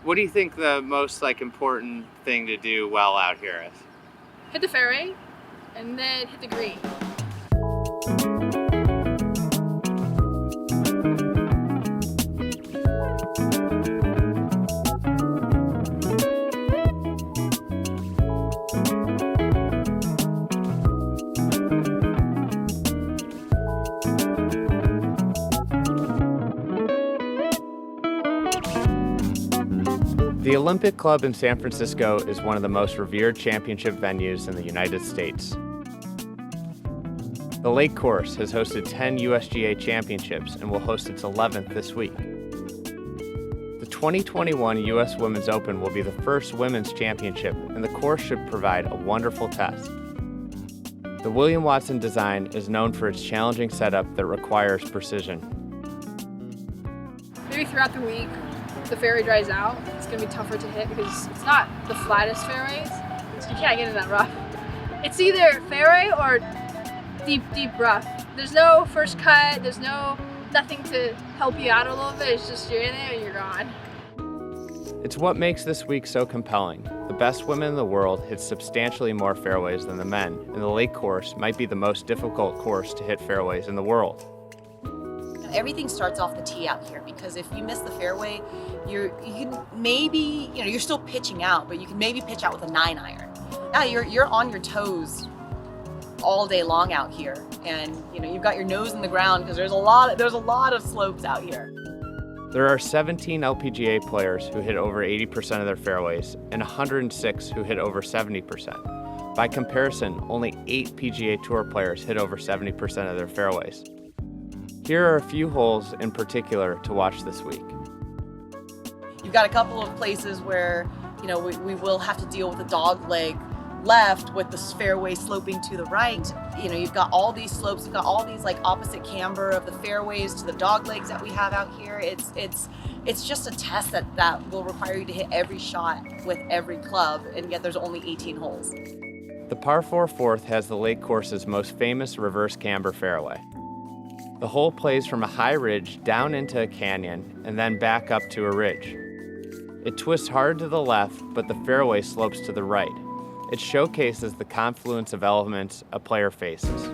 What do you think the most important thing to do well out here is? Hit the fairway and then hit the green. The Olympic Club in San Francisco is one of the most revered championship venues in the United States. The Lake Course has hosted 10 USGA championships and will host its 11th this week. The 2021 US Women's Open will be the first women's championship, and the course should provide a wonderful test. The William Watson design is known for its challenging setup that requires precision. Maybe throughout the week, the fairway dries out, it's going to be tougher to hit because it's not the flattest fairways, so you can't get in that rough. It's either fairway or deep, deep rough. There's no first cut, there's nothing to help you out a little bit, it's just you're in it and you're gone. It's what makes this week so compelling. The best women in the world hit substantially more fairways than the men, and the Lake Course might be the most difficult course to hit fairways in the world. Everything starts off the tee out here, because if you miss the fairway, you can maybe, you're still pitching out, but you can maybe pitch out with a 9-iron. Now you're on your toes all day long out here, and you've got your nose in the ground because there's a lot of slopes out here. There are 17 LPGA players who hit over 80% of their fairways and 106 who hit over 70%. By comparison, only 8 PGA Tour players hit over 70% of their fairways. Here are a few holes in particular to watch this week. You've got a couple of places where, we will have to deal with a dog leg left with the fairway sloping to the right. You've got all these slopes, you've got all these opposite camber of the fairways to the dog legs that we have out here. It's just a test that will require you to hit every shot with every club, and yet there's only 18 holes. The par 4 fourth has the Lake Course's most famous reverse camber fairway. The hole plays from a high ridge down into a canyon and then back up to a ridge. It twists hard to the left, but the fairway slopes to the right. It showcases the confluence of elements a player faces.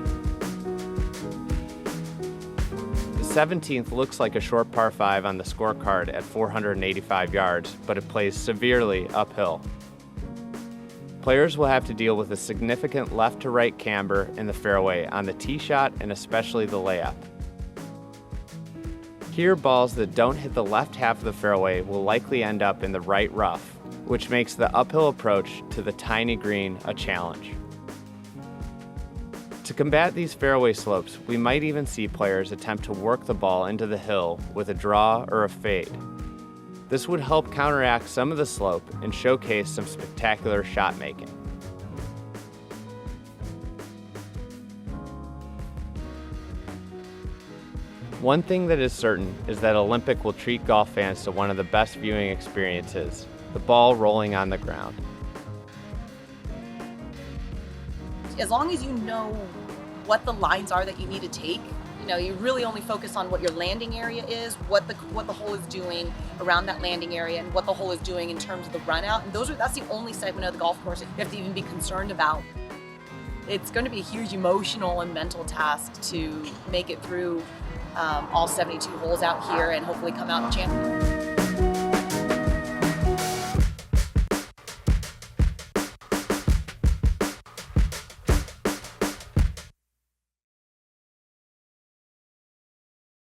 The 17th looks like a short par 5 on the scorecard at 485 yards, but it plays severely uphill. Players will have to deal with a significant left to right camber in the fairway on the tee shot and especially the layup. Here, balls that don't hit the left half of the fairway will likely end up in the right rough, which makes the uphill approach to the tiny green a challenge. To combat these fairway slopes, we might even see players attempt to work the ball into the hill with a draw or a fade. This would help counteract some of the slope and showcase some spectacular shot making. One thing that is certain is that Olympic will treat golf fans to one of the best viewing experiences, the ball rolling on the ground. As long as you know what the lines are that you need to take, you really only focus on what your landing area is, what the hole is doing around that landing area, and what the hole is doing in terms of the run out. And that's the only segment of the golf course that you have to even be concerned about. It's going to be a huge emotional and mental task to make it through all 72 holes out here and hopefully come out champion.